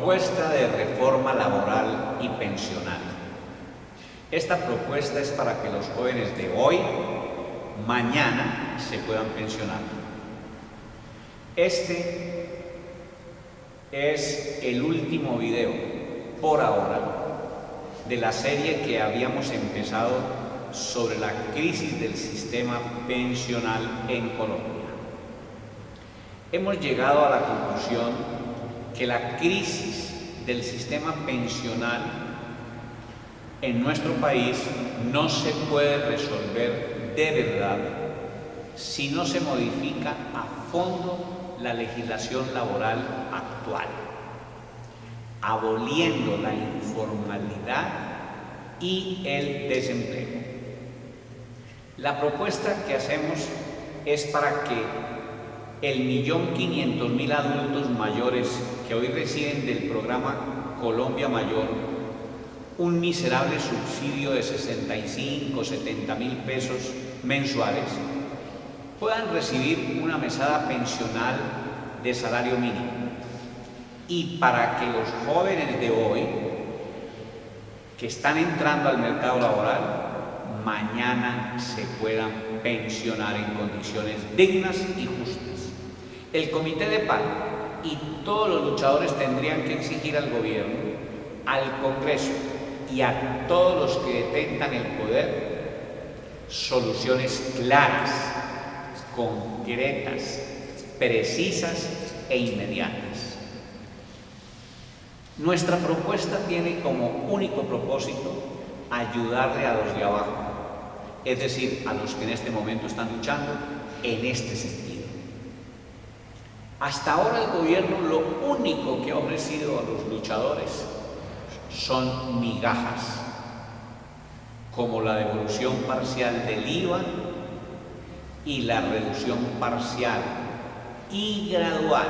propuesta de reforma laboral y pensional. Esta propuesta es para que los jóvenes de hoy, mañana, se puedan pensionar. Este es el último video, por ahora, de la serie que habíamos empezado sobre la crisis del sistema pensional en Colombia. Hemos llegado a la conclusión que la crisis del sistema pensional en nuestro país no se puede resolver de verdad si no se modifica a fondo la legislación laboral actual, aboliendo la informalidad y el desempleo. La propuesta que hacemos es para que el 1.500.000 adultos mayores que hoy reciben del programa Colombia Mayor un miserable subsidio de 65, 70.000 pesos mensuales, puedan recibir una mesada pensional de salario mínimo. Y para que los jóvenes de hoy, que están entrando al mercado laboral, mañana se puedan pensionar en condiciones dignas y justas. El Comité de Paro y todos los luchadores tendrían que exigir al gobierno, al Congreso y a todos los que detentan el poder soluciones claras, concretas, precisas e inmediatas. Nuestra propuesta tiene como único propósito ayudarle a los de abajo, es decir, a los que en este momento están luchando en este sentido. Hasta ahora el gobierno lo único que ha ofrecido a los luchadores son migajas, como la devolución parcial del IVA y la reducción parcial y gradual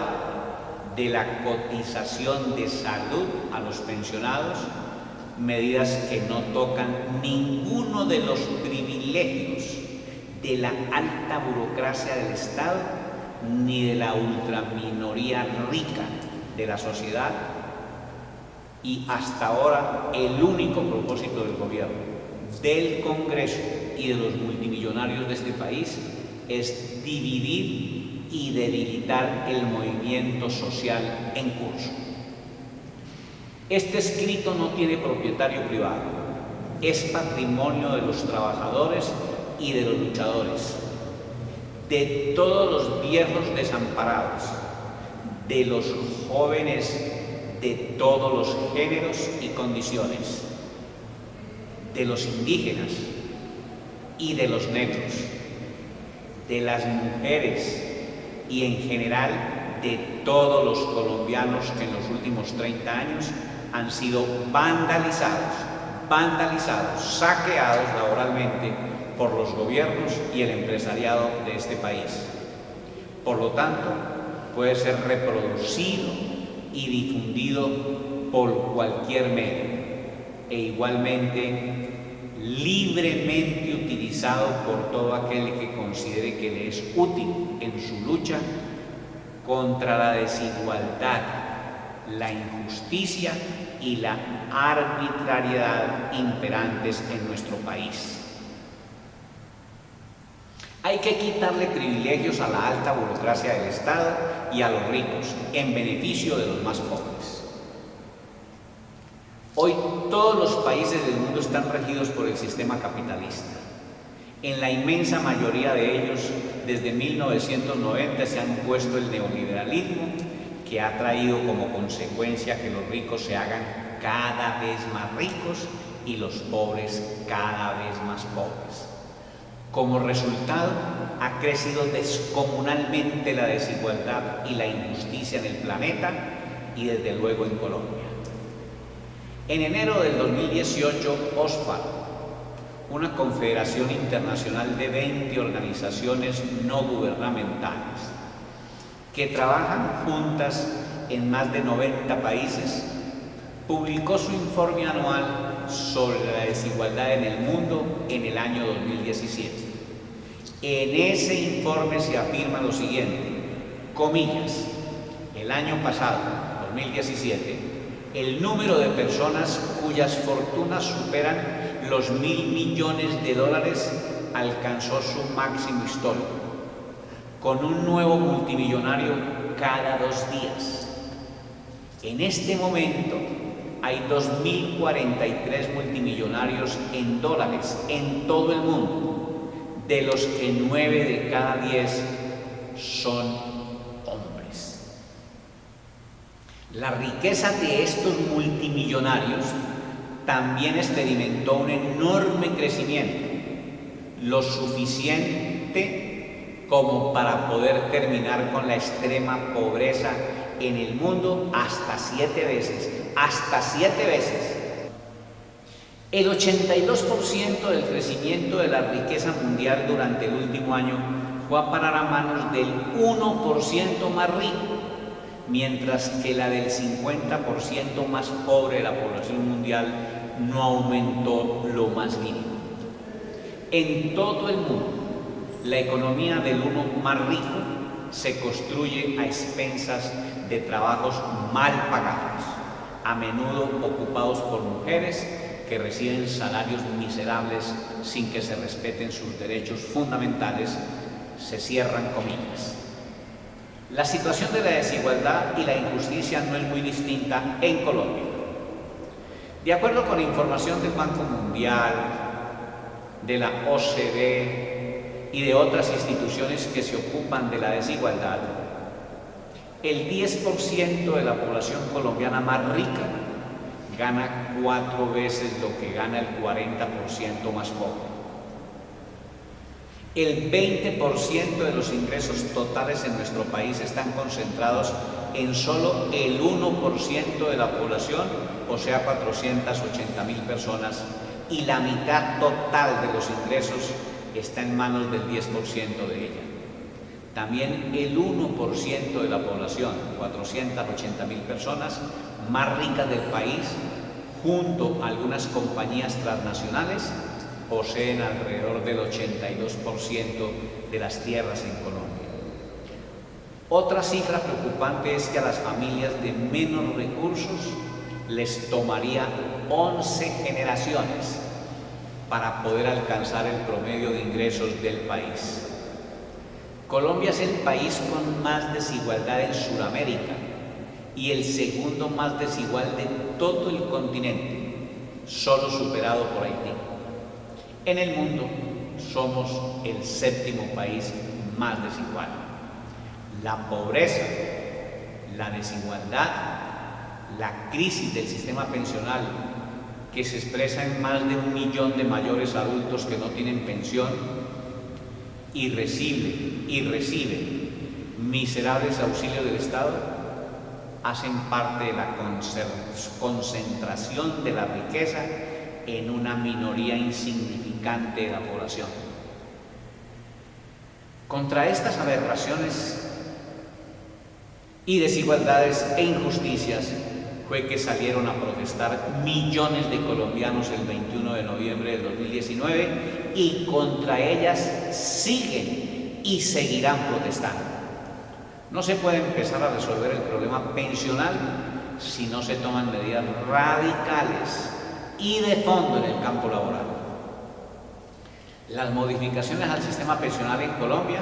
de la cotización de salud a los pensionados, medidas que no tocan ninguno de los privilegios de la alta burocracia del Estado ni de la ultraminoría rica de la sociedad. Y hasta ahora el único propósito del gobierno, del Congreso y de los multimillonarios de este país es dividir y debilitar el movimiento social en curso. Este escrito no tiene propietario privado, es patrimonio de los trabajadores y de los luchadores, de todos los viejos desamparados, de los jóvenes de todos los géneros y condiciones, de los indígenas y de los negros, de las mujeres y en general de todos los colombianos que en los últimos 30 años han sido vandalizados, saqueados laboralmente por los gobiernos y el empresariado de este país. Por lo tanto, puede ser reproducido y difundido por cualquier medio e igualmente libremente utilizado por todo aquel que considere que le es útil en su lucha contra la desigualdad, la injusticia y la arbitrariedad imperantes en nuestro país. Hay que quitarle privilegios a la alta burocracia del Estado y a los ricos en beneficio de los más pobres. Hoy todos los países del mundo están regidos por el sistema capitalista. En la inmensa mayoría de ellos, desde 1990 se ha impuesto el neoliberalismo, que ha traído como consecuencia que los ricos se hagan cada vez más ricos y los pobres cada vez más pobres. Como resultado, ha crecido descomunalmente la desigualdad y la injusticia en el planeta y desde luego en Colombia. En enero del 2018, OSPAR, una confederación internacional de 20 organizaciones no gubernamentales que trabajan juntas en más de 90 países, publicó su informe anual sobre la desigualdad en el mundo en el año 2017. En ese informe se afirma lo siguiente, comillas, el año pasado, 2017, el número de personas cuyas fortunas superan los $1.000 millones alcanzó su máximo histórico, con un nuevo multimillonario cada 2 días. En este momento hay 2.043 multimillonarios en dólares en todo el mundo, de los que 9 de cada 10 son hombres. La riqueza de estos multimillonarios también experimentó un enorme crecimiento, lo suficiente como para poder terminar con la extrema pobreza en el mundo hasta 7 veces. El 82% del crecimiento de la riqueza mundial durante el último año fue a parar a manos del 1% más rico, mientras que la del 50% más pobre de la población mundial no aumentó lo más mínimo. En todo el mundo, la economía del 1 más rico se construye a expensas de trabajos mal pagados, a menudo ocupados por mujeres que reciben salarios miserables sin que se respeten sus derechos fundamentales, se cierran comillas. La situación de la desigualdad y la injusticia no es muy distinta en Colombia. De acuerdo con información del Banco Mundial, de la OCDE y de otras instituciones que se ocupan de la desigualdad, el 10% de la población colombiana más rica gana 4 veces lo que gana el 40% más pobre. El 20% de los ingresos totales en nuestro país están concentrados en solo el 1% de la población, o sea, 480.000 personas, y la mitad total de los ingresos está en manos del 10% de ella. También el 1% de la población, 480.000 personas, más ricas del país, junto a algunas compañías transnacionales, poseen alrededor del 82% de las tierras en Colombia. Otra cifra preocupante es que a las familias de menos recursos les tomaría 11 generaciones para poder alcanzar el promedio de ingresos del país. Colombia es el país con más desigualdad en Sudamérica y el segundo más desigual de todo el continente, solo superado por Haití. En el mundo somos el 7º país más desigual. La pobreza, la desigualdad, la crisis del sistema pensional, que se expresa en más de 1 millón de mayores adultos que no tienen pensión y reciben miserables auxilios del Estado, hacen parte de la concentración de la riqueza en una minoría insignificante de la población. Contra estas aberraciones y desigualdades e injusticias fue que salieron a protestar millones de colombianos el 21 de noviembre del 2019 y contra ellas siguen y seguirán protestando. No se puede empezar a resolver el problema pensional si no se toman medidas radicales y de fondo en el campo laboral. Las modificaciones al sistema pensional en Colombia,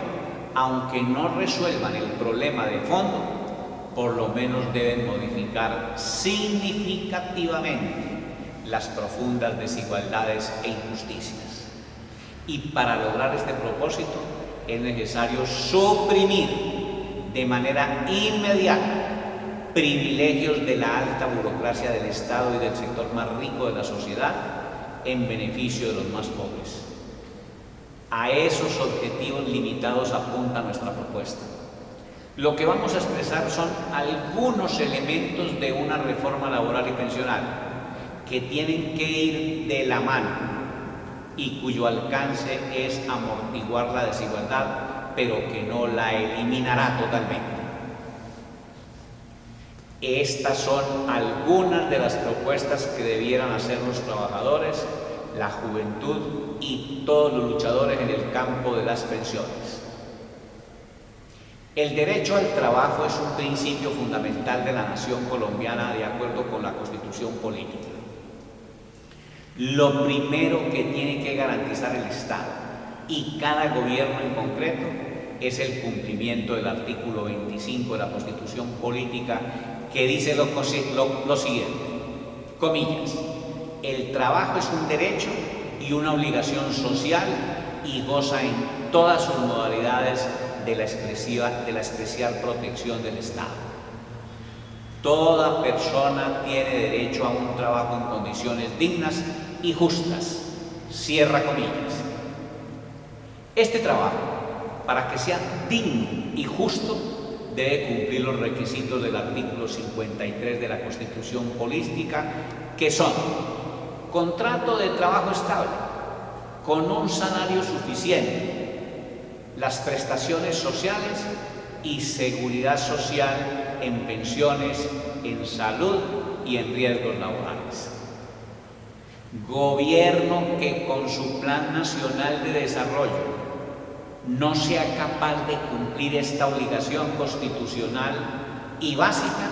aunque no resuelvan el problema de fondo, por lo menos deben modificar significativamente las profundas desigualdades e injusticias. Y para lograr este propósito es necesario suprimir de manera inmediata privilegios de la alta burocracia del Estado y del sector más rico de la sociedad en beneficio de los más pobres. A esos objetivos limitados apunta nuestra propuesta. Lo que vamos a expresar son algunos elementos de una reforma laboral y pensional que tienen que ir de la mano y cuyo alcance es amortiguar la desigualdad, pero que no la eliminará totalmente. Estas son algunas de las propuestas que debieran hacer los trabajadores, la juventud y todos los luchadores en el campo de las pensiones. El derecho al trabajo es un principio fundamental de la nación colombiana de acuerdo con la Constitución política. Lo primero que tiene que garantizar el Estado y cada gobierno en concreto es el cumplimiento del artículo 25 de la Constitución política, que dice lo siguiente, comillas: el trabajo es un derecho y una obligación social y goza en todas sus modalidades de la especial protección del Estado. Toda persona tiene derecho a un trabajo en condiciones dignas y justas. Cierra comillas. Este trabajo, para que sea digno y justo, debe cumplir los requisitos del artículo 53 de la Constitución política, que son: contrato de trabajo estable, con un salario suficiente, las prestaciones sociales y seguridad social en pensiones, en salud y en riesgos laborales. Gobierno que con su Plan Nacional de Desarrollo no sea capaz de cumplir esta obligación constitucional y básica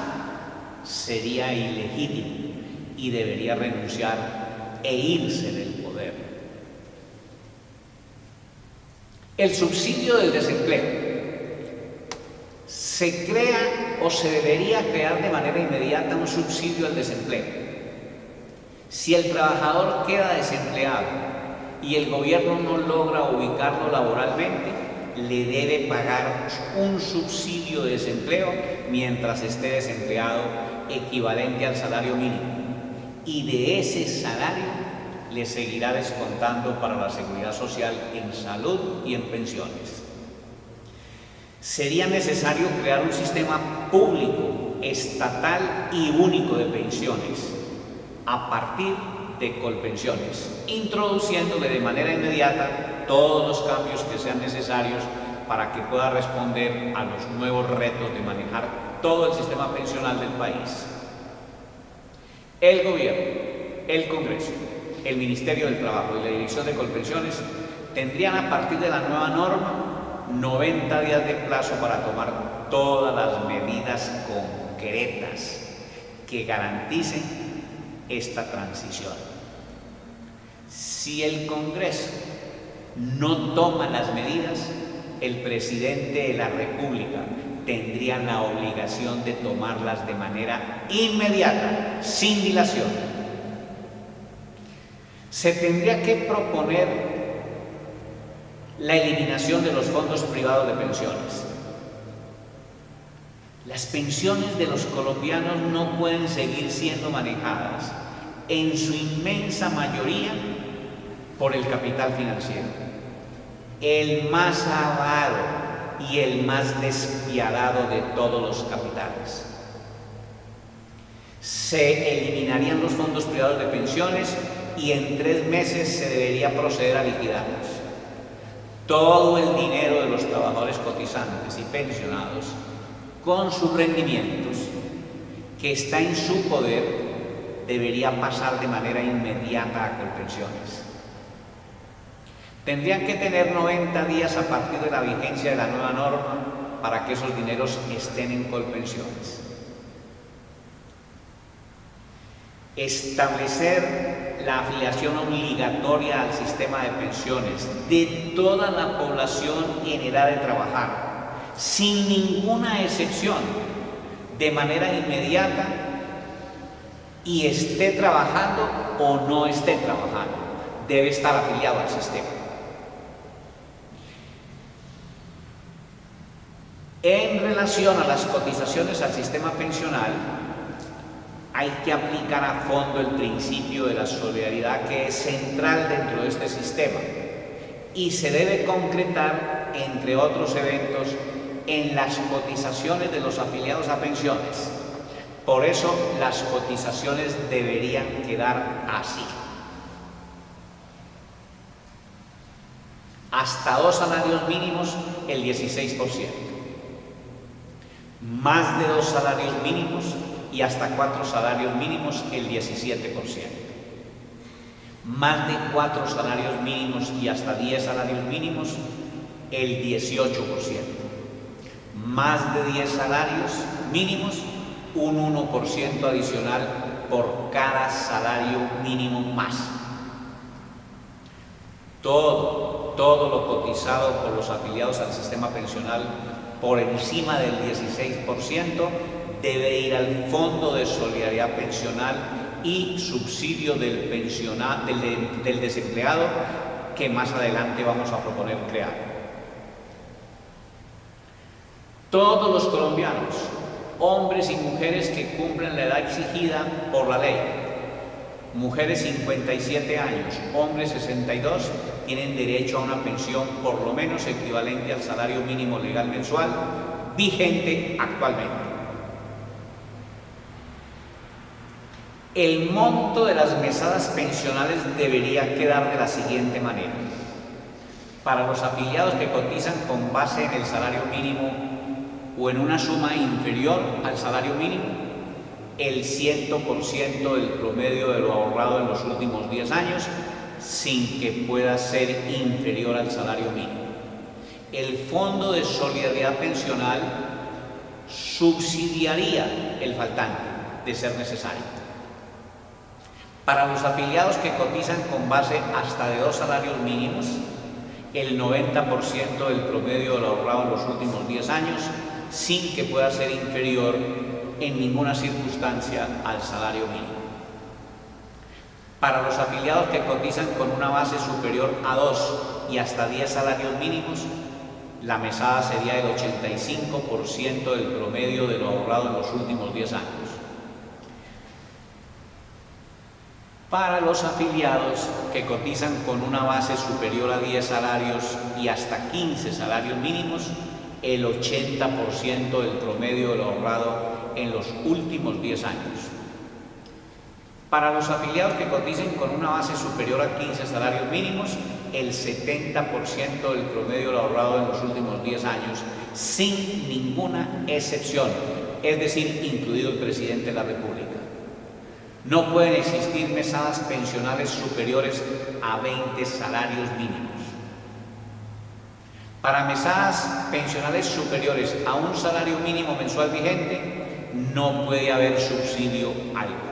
sería ilegítimo y debería renunciar e irse del poder. El subsidio del desempleo se crea o se debería crear de manera inmediata un subsidio al desempleo. Si el trabajador queda desempleado y el gobierno no logra ubicarlo laboralmente, le debe pagar un subsidio de desempleo mientras esté desempleado, equivalente al salario mínimo, y de ese salario le seguirá descontando para la seguridad social en salud y en pensiones. Sería necesario crear un sistema público, estatal y único de pensiones a partir de Colpensiones, introduciéndole de manera inmediata todos los cambios que sean necesarios para que pueda responder a los nuevos retos de manejar todo el sistema pensional del país. El gobierno, el Congreso, el Ministerio del Trabajo y la Dirección de Colpensiones tendrían, a partir de la nueva norma, 90 días de plazo para tomar todas las medidas concretas que garanticen esta transición. Si el Congreso no toma las medidas, el presidente de la República tendría la obligación de tomarlas de manera inmediata, sin dilación. Se tendría que proponer la eliminación de los fondos privados de pensiones. Las pensiones de los colombianos no pueden seguir siendo manejadas, en su inmensa mayoría, por el capital financiero, el más avaro y el más despiadado de todos los capitales. Se eliminarían los fondos privados de pensiones y en 3 meses se debería proceder a liquidarlos. Todo el dinero de los trabajadores cotizantes y pensionados, con sus rendimientos, que está en su poder, debería pasar de manera inmediata a Colpensiones. Tendrían que tener 90 días a partir de la vigencia de la nueva norma para que esos dineros estén en Colpensiones. Establecer la afiliación obligatoria al sistema de pensiones de toda la población en edad de trabajar, sin ninguna excepción, de manera inmediata, y esté trabajando o no esté trabajando, debe estar afiliado al sistema. En relación a las cotizaciones al sistema pensional, hay que aplicar a fondo el principio de la solidaridad, que es central dentro de este sistema y se debe concretar, entre otros eventos, en las cotizaciones de los afiliados a pensiones. Por eso las cotizaciones deberían quedar así: hasta 2 salarios mínimos el 16%, más de 2 salarios mínimos y hasta 4 salarios mínimos el 17%, más de 4 salarios mínimos y hasta 10 salarios mínimos el 18%, más de 10 salarios mínimos, un 1% adicional por cada salario mínimo más. Todo lo cotizado por los afiliados al sistema pensional por encima del 16% debe ir al Fondo de Solidaridad Pensional y subsidio del desempleado, que más adelante vamos a proponer crear. Todos los colombianos, hombres y mujeres que cumplan la edad exigida por la ley, mujeres 57 años, hombres 62, tienen derecho a una pensión por lo menos equivalente al salario mínimo legal mensual vigente actualmente. El monto de las mesadas pensionales debería quedar de la siguiente manera. Para los afiliados que cotizan con base en el salario mínimo o en una suma inferior al salario mínimo, el 100% del promedio de lo ahorrado en los últimos 10 años, sin que pueda ser inferior al salario mínimo. El Fondo de Solidaridad Pensional subsidiaría el faltante, de ser necesario. Para los afiliados que cotizan con base hasta de 2 salarios mínimos, el 90% del promedio de lo ahorrado en los últimos 10 años, sin que pueda ser inferior en ninguna circunstancia al salario mínimo. Para los afiliados que cotizan con una base superior a 2 y hasta 10 salarios mínimos, la mesada sería el 85% del promedio de lo ahorrado en los últimos 10 años. Para los afiliados que cotizan con una base superior a 10 salarios y hasta 15 salarios mínimos, el 80% del promedio de lo ahorrado en los últimos 10 años. Para los afiliados que coticen con una base superior a 15 salarios mínimos, el 70% del promedio de lo ahorrado en los últimos 10 años, sin ninguna excepción, es decir, incluido el presidente de la República. No pueden existir mesadas pensionales superiores a 20 salarios mínimos. Para mesadas pensionales superiores a un salario mínimo mensual vigente, no puede haber subsidio alguno.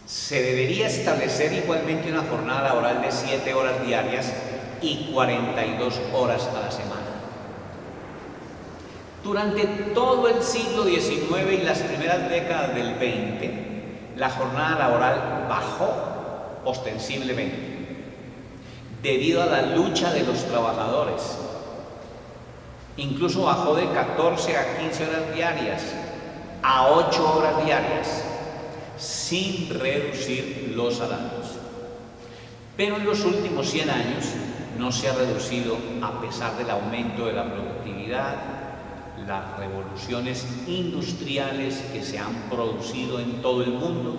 Se debería establecer igualmente una jornada laboral de 7 horas diarias y 42 horas a la semana. Durante todo el siglo XIX y las primeras décadas del XX, la jornada laboral bajó ostensiblemente debido a la lucha de los trabajadores. Incluso bajó de 14 a 15 horas diarias a 8 horas diarias, sin reducir los salarios. Pero en los últimos 100 años no se ha reducido, a pesar del aumento de la productividad, las revoluciones industriales que se han producido en todo el mundo,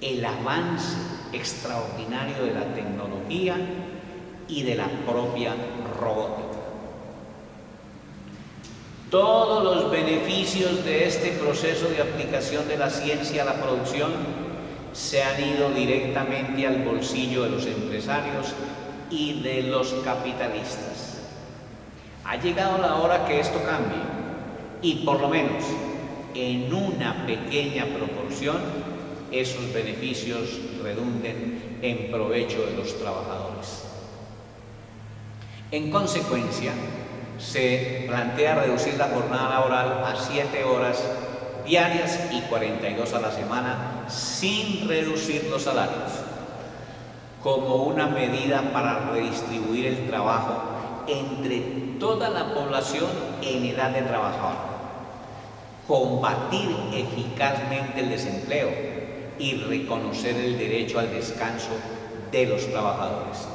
el avance extraordinario de la tecnología y de la propia robótica. Todos los beneficios de este proceso de aplicación de la ciencia a la producción se han ido directamente al bolsillo de los empresarios y de los capitalistas. Ha llegado la hora que esto cambie y por lo menos en una pequeña proporción esos beneficios redunden en provecho de los trabajadores. En consecuencia, se plantea reducir la jornada laboral a 7 horas diarias y 42 a la semana sin reducir los salarios, como una medida para redistribuir el trabajo entre toda la población en edad de trabajar, combatir eficazmente el desempleo y reconocer el derecho al descanso de los trabajadores.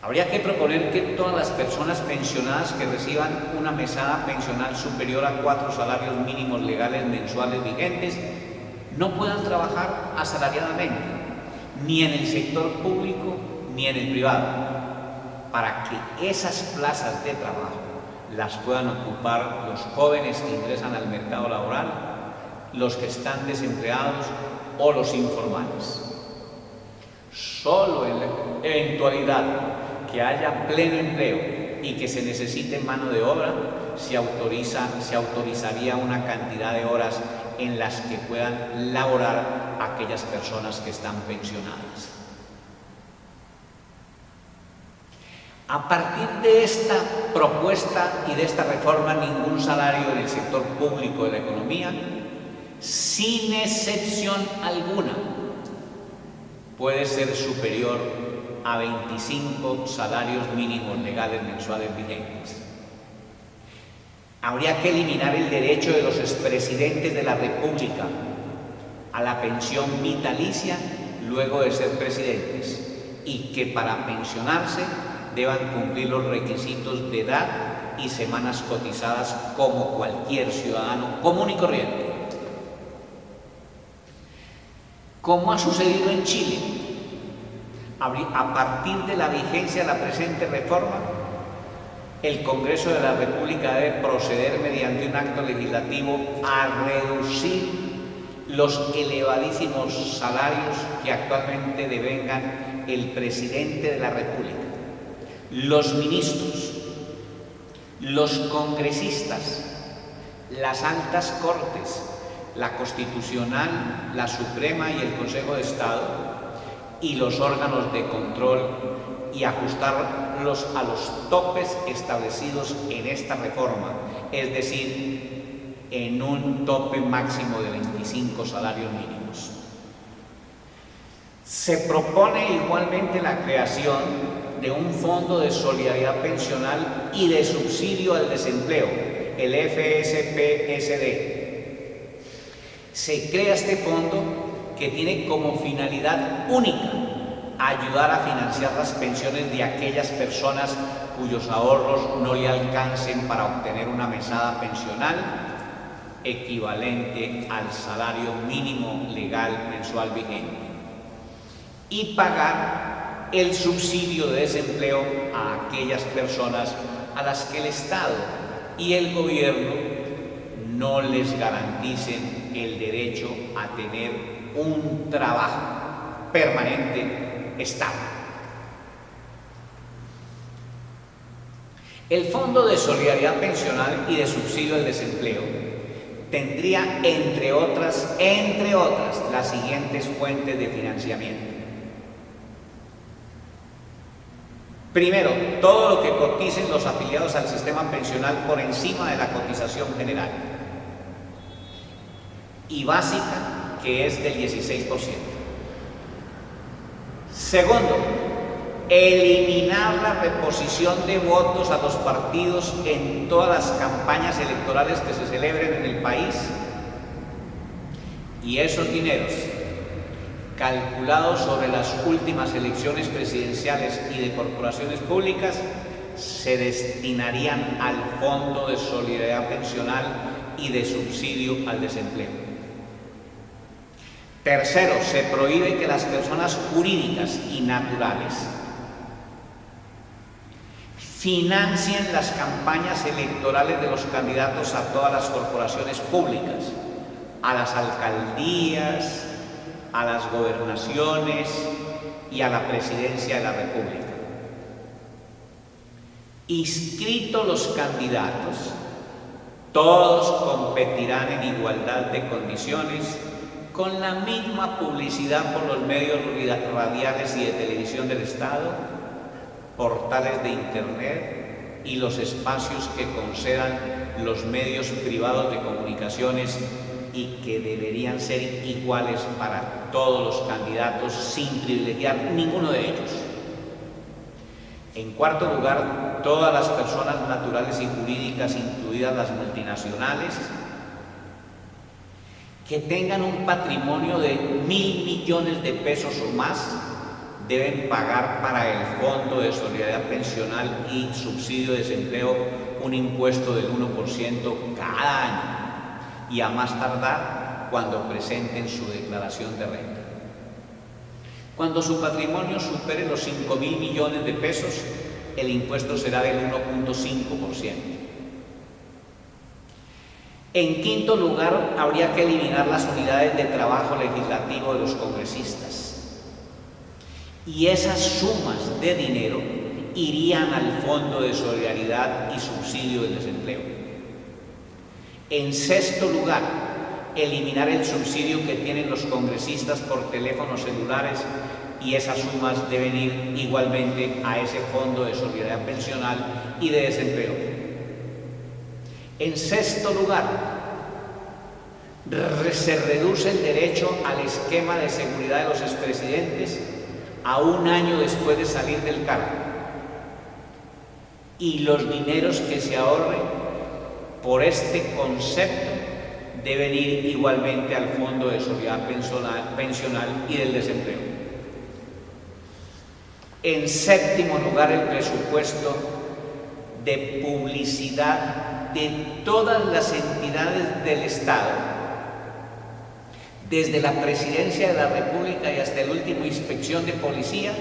Habría que proponer que todas las personas pensionadas que reciban una mesada pensional superior a 4 salarios mínimos legales mensuales vigentes no puedan trabajar asalariadamente, ni en el sector público ni en el privado, para que esas plazas de trabajo las puedan ocupar los jóvenes que ingresan al mercado laboral, los que están desempleados o los informales. Solo en la eventualidad que haya pleno empleo y que se necesite mano de obra, se autorizaría una cantidad de horas en las que puedan laborar aquellas personas que están pensionadas. A partir de esta propuesta y de esta reforma, ningún salario en el sector público de la economía, sin excepción alguna, puede ser superior a 25 salarios mínimos legales mensuales vigentes. Habría que eliminar el derecho de los expresidentes de la República a la pensión vitalicia luego de ser presidentes y que para pensionarse deban cumplir los requisitos de edad y semanas cotizadas como cualquier ciudadano común y corriente. Como ha sucedido en Chile, a partir de la vigencia de la presente reforma, el Congreso de la República debe proceder mediante un acto legislativo a reducir los elevadísimos salarios que actualmente devengan el presidente de la República, los ministros, los congresistas, las altas cortes, la Constitucional, la Suprema y el Consejo de Estado, y los órganos de control, y ajustarlos a los topes establecidos en esta reforma, es decir, en un tope máximo de 25 salarios mínimos. Se propone igualmente la creación de un fondo de solidaridad pensional y de subsidio al desempleo, el FSPSD. Se crea este fondo que tiene como finalidad única ayudar a financiar las pensiones de aquellas personas cuyos ahorros no le alcancen para obtener una mesada pensional equivalente al salario mínimo legal mensual vigente y pagar el subsidio de desempleo a aquellas personas a las que el Estado y el gobierno no les garanticen el derecho a tener un trabajo permanente estable. El Fondo de Solidaridad Pensional y de Subsidio al Desempleo tendría, entre otras, las siguientes fuentes de financiamiento. Primero, todo lo que coticen los afiliados al sistema pensional por encima de la cotización general y básica, que es del 16%. Segundo, eliminar la reposición de votos a los partidos en todas las campañas electorales que se celebren en el país, y esos dineros calculados sobre las últimas elecciones presidenciales y de corporaciones públicas se destinarían al Fondo de Solidaridad Pensional y de Subsidio al Desempleo. Tercero, se prohíbe que las personas jurídicas y naturales financien las campañas electorales de los candidatos a todas las corporaciones públicas, a las alcaldías, a las gobernaciones y a la presidencia de la República. Inscritos los candidatos, todos competirán en igualdad de condiciones con la misma publicidad por los medios radiales y de televisión del Estado, portales de Internet y los espacios que concedan los medios privados de comunicaciones y que deberían ser iguales para todos los candidatos sin privilegiar ninguno de ellos. En cuarto lugar, todas las personas naturales y jurídicas, incluidas las multinacionales, que tengan un patrimonio de 1.000 millones de pesos o más, deben pagar para el Fondo de Solidaridad Pensional y Subsidio de Desempleo un impuesto del 1% cada año, y a más tardar cuando presenten su declaración de renta. Cuando su patrimonio supere los 5.000 millones de pesos, el impuesto será del 1.5%. En quinto lugar, habría que eliminar las unidades de trabajo legislativo de los congresistas. Y esas sumas de dinero irían al Fondo de Solidaridad y Subsidio del Desempleo. En sexto lugar, eliminar el subsidio que tienen los congresistas por teléfonos celulares, y esas sumas deben ir igualmente a ese Fondo de Solidaridad Pensional y de Desempleo. En sexto lugar, se reduce el derecho al esquema de seguridad de los expresidentes a 1 año después de salir del cargo, y los dineros que se ahorren por este concepto deben ir igualmente al Fondo de Solidaridad Pensional y del Desempleo. En séptimo lugar, el presupuesto de publicidad de todas las entidades del Estado, desde la Presidencia de la República y hasta el último Inspección de Policía,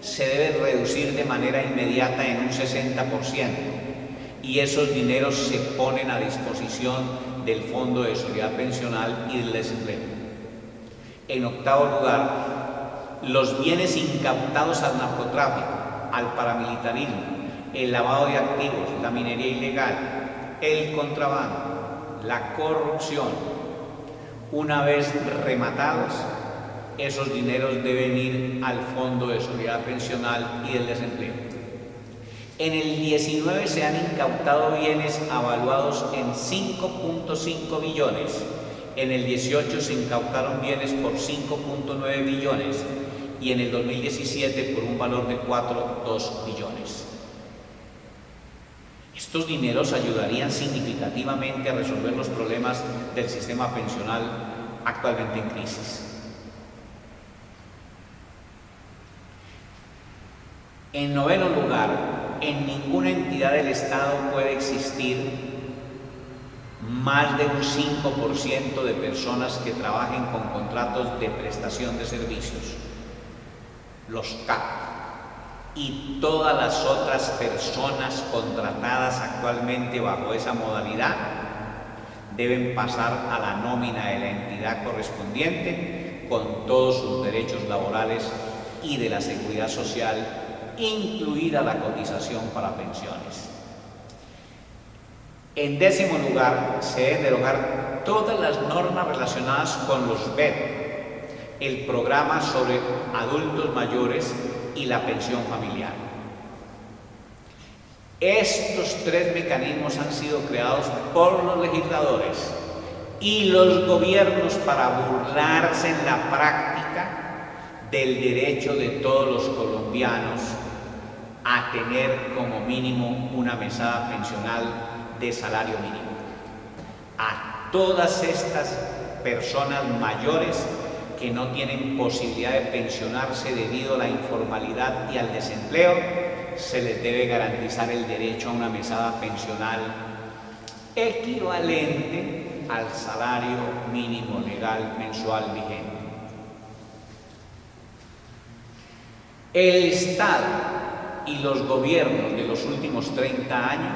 se debe reducir de manera inmediata en un 60%, y esos dineros se ponen a disposición del Fondo de Solidaridad Pensional y del Desempleo. En octavo lugar, los bienes incautados al narcotráfico, al paramilitarismo, el lavado de activos, la minería ilegal, el contrabando, la corrupción, una vez rematados, esos dineros deben ir al Fondo de Solidaridad Pensional y del Desempleo. En el 19 se han incautado bienes avaluados en 5.5 billones, en el 18 se incautaron bienes por 5.9 billones y en el 2017 por un valor de 4.2 billones. Estos dineros ayudarían significativamente a resolver los problemas del sistema pensional actualmente en crisis. En noveno lugar, en ninguna entidad del Estado puede existir más de un 5% de personas que trabajen con contratos de prestación de servicios, los CAP, y todas las otras personas contratadas actualmente bajo esa modalidad deben pasar a la nómina de la entidad correspondiente con todos sus derechos laborales y de la seguridad social, incluida la cotización para pensiones. En décimo lugar, se deben derogar todas las normas relacionadas con los BED, el programa sobre adultos mayores y la pensión familiar. Estos tres mecanismos han sido creados por los legisladores y los gobiernos para burlarse en la práctica del derecho de todos los colombianos a tener como mínimo una mesada pensional de salario mínimo. A todas estas personas mayores que no tienen posibilidad de pensionarse debido a la informalidad y al desempleo, se les debe garantizar el derecho a una mesada pensional equivalente al salario mínimo legal mensual vigente. El Estado y los gobiernos de los últimos 30 años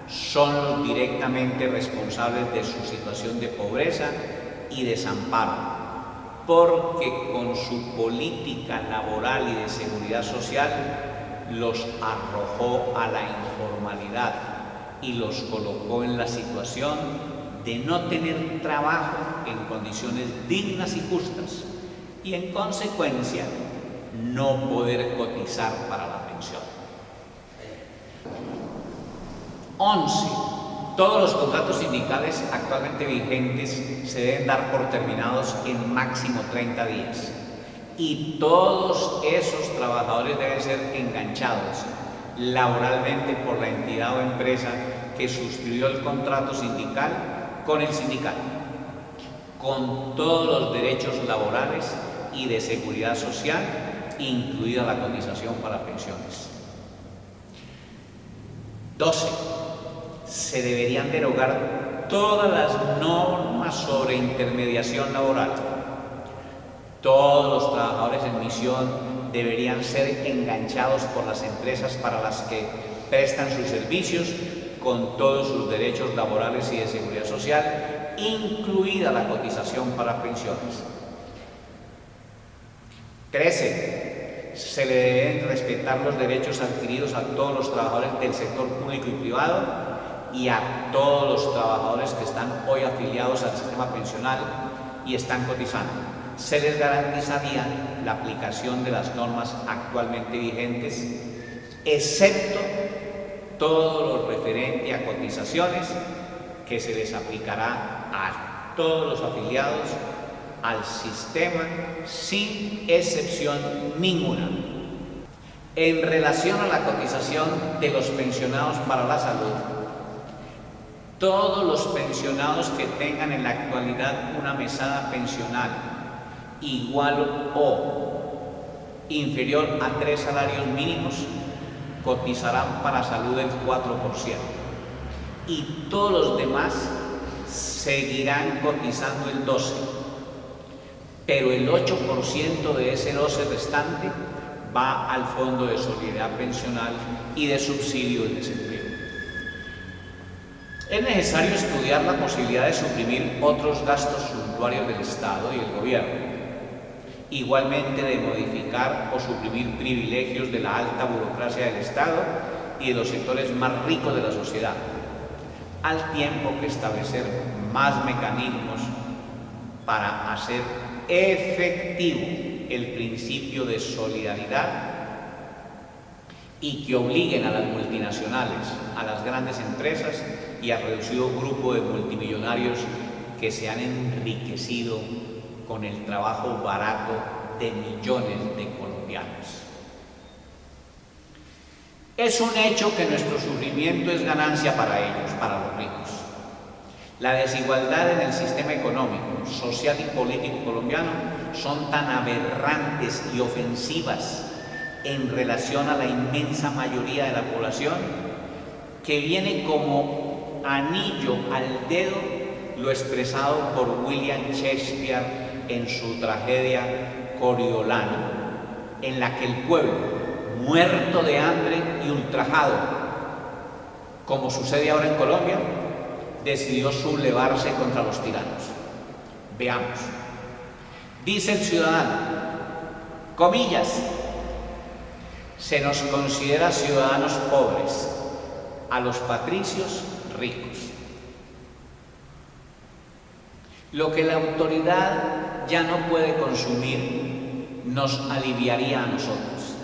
son los directamente responsables de su situación de pobreza y desamparo, porque con su política laboral y de seguridad social los arrojó a la informalidad y los colocó en la situación de no tener trabajo en condiciones dignas y justas y en consecuencia no poder cotizar para la pensión. 11. Todos los contratos sindicales actualmente vigentes se deben dar por terminados en máximo 30 días y todos esos trabajadores deben ser enganchados laboralmente por la entidad o empresa que suscribió el contrato sindical con el sindicato, con todos los derechos laborales y de seguridad social, incluida la cotización para pensiones. 12. Se deberían derogar todas las normas sobre intermediación laboral. Todos los trabajadores en misión deberían ser enganchados por las empresas para las que prestan sus servicios con todos sus derechos laborales y de seguridad social, incluida la cotización para pensiones. 13. se le deben respetar los derechos adquiridos a todos los trabajadores del sector público y privado y a todos los trabajadores que están hoy afiliados al sistema pensional y están cotizando. Se les garantizaría la aplicación de las normas actualmente vigentes, excepto todo lo referente a cotizaciones que se les aplicará a todos los afiliados al sistema sin excepción ninguna. En relación a la cotización de los pensionados para la salud, todos los pensionados que tengan en la actualidad una mesada pensional igual o inferior a 3 salarios mínimos cotizarán para salud el 4% y todos los demás seguirán cotizando el 12%, pero el 8% de ese 12% restante va al Fondo de Solidaridad Pensional y de Subsidio del Desempleo. Es necesario estudiar la posibilidad de suprimir otros gastos suntuarios del Estado y el Gobierno, igualmente de modificar o suprimir privilegios de la alta burocracia del Estado y de los sectores más ricos de la sociedad, al tiempo que establecer más mecanismos para hacer efectivo el principio de solidaridad y que obliguen a las multinacionales, a las grandes empresas y al reducido grupo de multimillonarios que se han enriquecido con el trabajo barato de millones de colombianos. Es un hecho que nuestro sufrimiento es ganancia para ellos, para los ricos. La desigualdad en el sistema económico, social y político colombiano son tan aberrantes y ofensivas en relación a la inmensa mayoría de la población que viene como anillo al dedo lo expresado por William Shakespeare en su tragedia Coriolano, en la que el pueblo, muerto de hambre y ultrajado, como sucede ahora en Colombia, decidió sublevarse contra los tiranos. Veamos. Dice el ciudadano, comillas, se nos considera ciudadanos pobres, a los patricios ricos. Lo que la autoridad ya no puede consumir nos aliviaría a nosotros.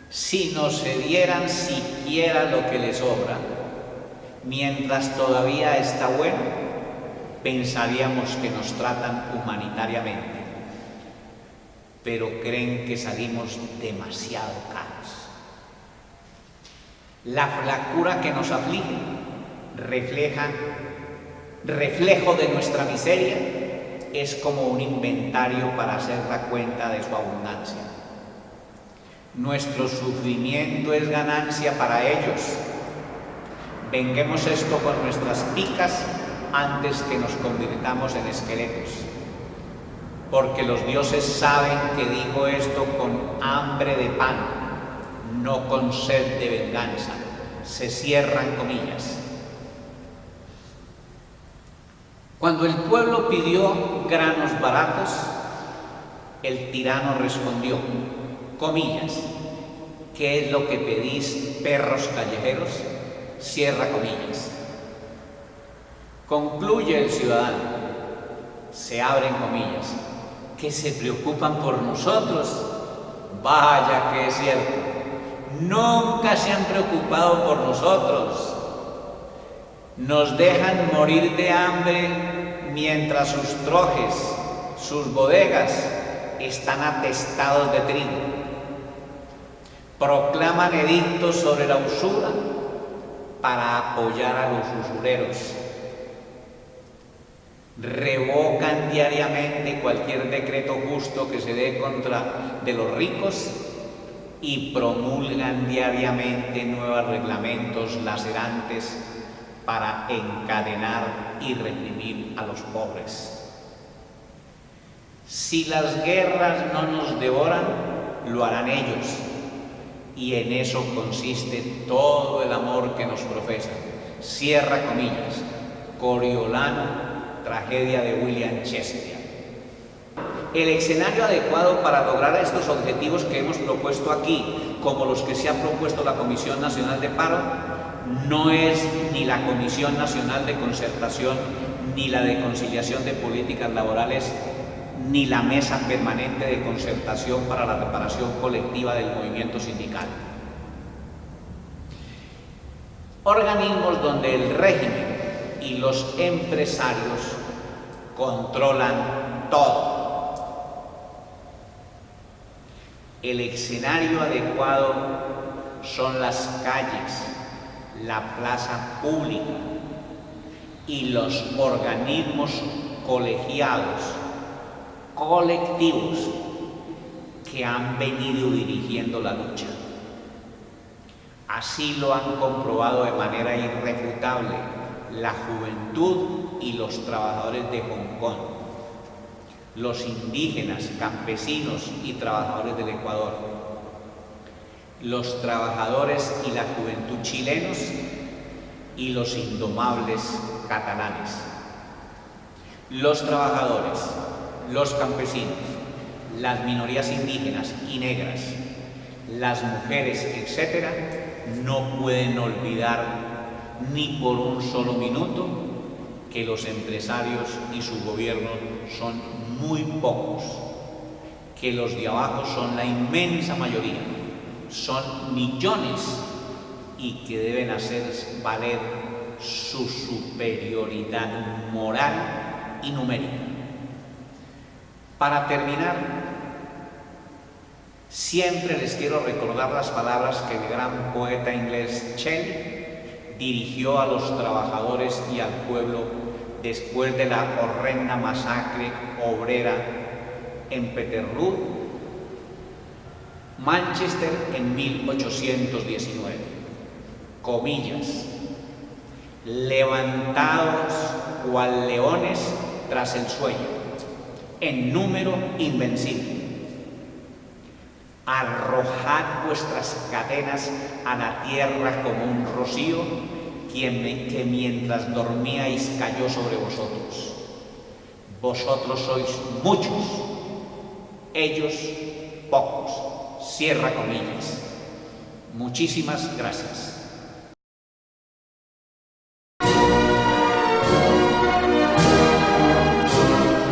Si nos cedieran siquiera lo que les sobra, mientras todavía está bueno, pensaríamos que nos tratan humanitariamente, pero creen que salimos demasiado caros. La flacura que nos aflige reflejo de nuestra miseria, es como un inventario para hacer la cuenta de su abundancia. Nuestro sufrimiento es ganancia para ellos. Venguemos esto con nuestras picas antes que nos convirtamos en esqueletos, porque los dioses saben que digo esto con hambre de pan, no con sed de venganza. Se cierran comillas. Cuando el pueblo pidió granos baratos, el tirano respondió, comillas, ¿qué es lo que pedís, perros callejeros? Cierra comillas. Concluye el ciudadano, se abren comillas, que se preocupan por nosotros. Vaya que es cierto, nunca se han preocupado por nosotros. Nos dejan morir de hambre mientras sus trojes, sus bodegas están atestados de trigo. Proclaman edictos sobre la usura para apoyar a los usureros. Revocan diariamente cualquier decreto justo que se dé contra de los ricos y promulgan diariamente nuevos reglamentos lacerantes para encadenar y reprimir a los pobres. Si las guerras no nos devoran, lo harán ellos, y en eso consiste todo el amor que nos profesan. Cierra comillas. Coriolano, tragedia de William Shakespeare. El escenario adecuado para lograr estos objetivos que hemos propuesto aquí, como los que se ha propuesto la Comisión Nacional de Paro, no es ni la Comisión Nacional de Concertación, ni la de Conciliación de Políticas Laborales, ni la Mesa Permanente de Concertación para la Reparación Colectiva del Movimiento Sindical. Organismos donde el régimen y los empresarios controlan todo. El escenario adecuado son las calles, la plaza pública y los organismos colegiados, colectivos, que han venido dirigiendo la lucha. Así lo han comprobado de manera irrefutable la juventud y los trabajadores de Hong Kong, los indígenas, campesinos y trabajadores del Ecuador, los trabajadores y la juventud chilenos y los indomables catalanes. Los trabajadores, los campesinos, las minorías indígenas y negras, las mujeres, etcétera, no pueden olvidar ni por un solo minuto que los empresarios y su gobierno son muy pocos, que los de abajo son la inmensa mayoría, son millones y que deben hacer valer su superioridad moral y numérica. Para terminar, siempre les quiero recordar las palabras que el gran poeta inglés Shelley dirigió a los trabajadores y al pueblo después de la horrenda masacre obrera en Peterloo, Manchester, en 1819. Comillas: levantados cual leones tras el sueño, en número invencible. Arrojad vuestras cadenas a la tierra como un rocío que mientras dormíais cayó sobre vosotros. Vosotros sois muchos, ellos pocos. Cierra comillas. Muchísimas gracias.